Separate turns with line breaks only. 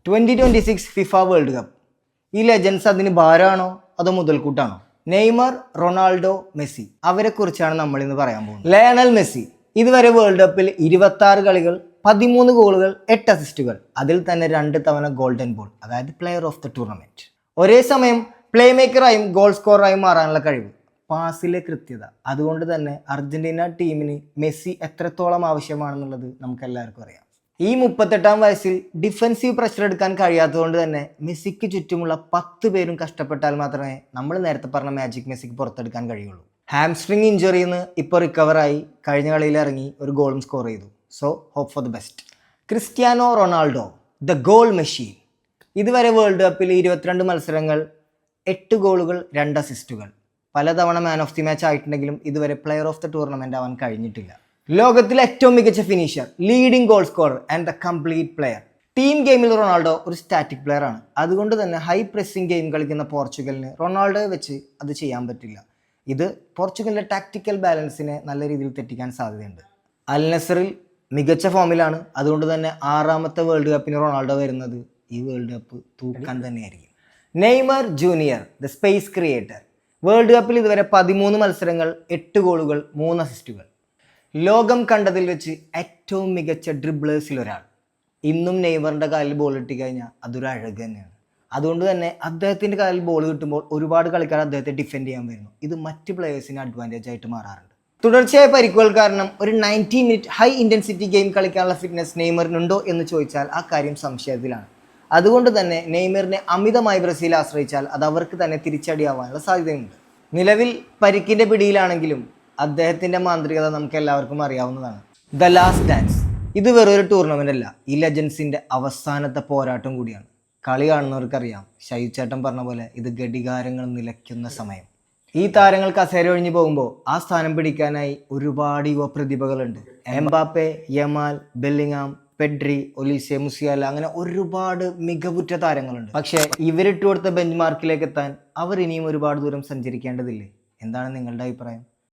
2026 FIFA world cup. ഈ legends അതിന് ഭാരമാണോ അതോ മുതൽക്കൂട്ടാണോ? നെയ്മർ, റൊണാൾഡോ, മെസ്സി, അവരെ കുറിച്ചാണ് നമ്മൾ ഇന്ന് പറയാൻ പോകുന്നത്. ലയണൽ മെസ്സി ഇതുവരെ വേൾഡ് കപ്പിൽ 26 കളികൾ, 13 ഗോളുകൾ, 8 അസിസ്റ്റുകൾ, അതിൽ തന്നെ 2 തവണ ഗോൾഡൻ ബോൾ, അതായത് പ്ലെയർ ഓഫ് ദ ടൂർണമെന്റ്. ഒരേ സമയം പ്ലേ മേക്കറായും ഗോൾ സ്കോറായും മാറാനുള്ള കഴിവ്, പാസിലെ കൃത്യത. അതുകൊണ്ട് തന്നെ അർജന്റീന ടീമിന് മെസ്സി എത്രത്തോളം ആവശ്യമാണെന്നുള്ളത് നമുക്ക് എല്ലാവർക്കും അറിയാം. ഈ 38-ാം വയസ്സിൽ ഡിഫൻസീവ് പ്രഷർ എടുക്കാൻ കഴിയാത്തതുകൊണ്ട് തന്നെ മെസ്സിക്ക് ചുറ്റുമുള്ള 10 പേരും കഷ്ടപ്പെട്ടാൽ മാത്രമേ നമ്മൾ നേരത്തെ പറഞ്ഞ മാജിക് മെസ്സിക്ക് പുറത്തെടുക്കാൻ കഴിയുള്ളൂ. ഹാംസ്ട്രിങ് ഇഞ്ചുറിയിൽ നിന്ന് ഇപ്പോൾ റിക്കവറായി കഴിഞ്ഞ കളിയിൽ ഇറങ്ങി ഒരു ഗോളും സ്കോർ ചെയ്തു. So hope for the best. Cristiano Ronaldo, the goal machine. ഇതുവരെ വേൾഡ് കപ്പിൽ 22 മത്സരങ്ങൾ, 8 ഗോളുകൾ, 2 അസിസ്റ്റുകൾ. പലതവണ മാൻ ഓഫ് ദി മാച്ച് ആയിട്ടുണ്ടെങ്കിലും ഇതുവരെ പ്ലെയർ ഓഫ് ദ ടൂർണമെന്റ് ആവാൻ കഴിഞ്ഞിട്ടില്ല. ലോകത്തിലെ ഏറ്റവും മികച്ച finisher, leading goal scorer and the complete player. Team ഗെയിമിൽ റൊണാൾഡോ ഒരു സ്റ്റാറ്റിക് പ്ലെയർ ആണ്. അതുകൊണ്ട് തന്നെ ഹൈ പ്രസ്സിംഗ് ഗെയിം കളിക്കുന്ന പോർച്ചുഗലിന് റൊണാൾഡോയെ വെച്ച് അത് ചെയ്യാൻ പറ്റില്ല. ഇത് പോർച്ചുഗലിന്റെ ടാക്ടിക്കൽ ബാലൻസിനെ നല്ല രീതിയിൽ തെറ്റിക്കാൻ സാധ്യതയുണ്ട്. അൽ നസറിൽ മികച്ച ഫോമിലാണ്. അതുകൊണ്ട് തന്നെ 6ാമത്തെ വേൾഡ് കപ്പിന് റൊണാൾഡോ വരുന്നത് ഈ വേൾഡ് കപ്പ് തൂക്കാൻ തന്നെയായിരിക്കും. Neymar junior, the space creator. World കപ്പിൽ ഇതുവരെ 13 മത്സരങ്ങൾ, 8 ഗോളുകൾ, 3 അസിസ്റ്റുകൾ. ലോകം കണ്ടതിൽ വെച്ച് ഏറ്റവും മികച്ച ഡ്രിബ്ലേഴ്സിൽ ഒരാൾ. ഇന്നും നെയ്മറിൻ്റെ കാലിൽ ബോൾ കിട്ടി കഴിഞ്ഞാൽ അതൊരു അഴക് തന്നെയാണ്. അതുകൊണ്ട് തന്നെ അദ്ദേഹത്തിൻ്റെ കാലിൽ ബോൾ കിട്ടുമ്പോൾ ഒരുപാട് കളിക്കാർ അദ്ദേഹത്തെ ഡിഫെൻഡ് ചെയ്യാൻ വരുന്നു. ഇത് മറ്റ് പ്ലേയേഴ്സിന് അഡ്വാൻറ്റേജ് ആയിട്ട് മാറാറുണ്ട്. തുടർച്ചയായ പരിക്കുകൾ കാരണം ഒരു 90 മിനിറ്റ് ഹൈ ഇൻറ്റൻസിറ്റി ഗെയിം കളിക്കാനുള്ള ഫിറ്റ്നസ് നെയ്മറിനുണ്ടോ എന്ന് ചോദിച്ചാൽ ആ കാര്യം സംശയത്തിലാണ്. അതുകൊണ്ട് തന്നെ നെയ്മറിനെ അമിതമായി ബ്രസീൽ ആശ്രയിച്ചാൽ അത് അവർക്ക് തന്നെ തിരിച്ചടിയാവാനുള്ള സാധ്യതയുണ്ട്. നിലവിൽ പരിക്കിൻ്റെ പിടിയിലാണെങ്കിലും അദ്ദേഹത്തിൻ്റെ മാന്ത്രികത നമുക്ക് എല്ലാവർക്കും അറിയാവുന്നതാണ്. The last dance. ഇത് വെറൊരു ടൂർണമെൻ്റ് അല്ല, ഈ ലെജൻസിൻ്റെ അവസാനത്തെ പോരാട്ടം കൂടിയാണ്. കളി കാണുന്നവർക്കറിയാം, ഷൈചേട്ടൻ പറഞ്ഞ പോലെ ഇത് ഘടികാരങ്ങൾ നിലയ്ക്കുന്ന സമയം. ഈ താരങ്ങൾ കസേര ഒഴിഞ്ഞു പോകുമ്പോൾ ആ സ്ഥാനം പിടിക്കാനായി ഒരുപാട് യുവ പ്രതിഭകളുണ്ട്. Mbappe, Yamal, Bellingham, Pedri, Olise, Musiala, അങ്ങനെ ഒരുപാട് മികവുറ്റ താരങ്ങളുണ്ട്. പക്ഷേ ഇവരിട്ട് കൊടുത്ത ബെഞ്ച് മാർക്കിലേക്ക് എത്താൻ അവർ ഇനിയും ഒരുപാട് ദൂരം സഞ്ചരിക്കേണ്ടതില്ലേ? എന്താണ് നിങ്ങളുടെ അഭിപ്രായം?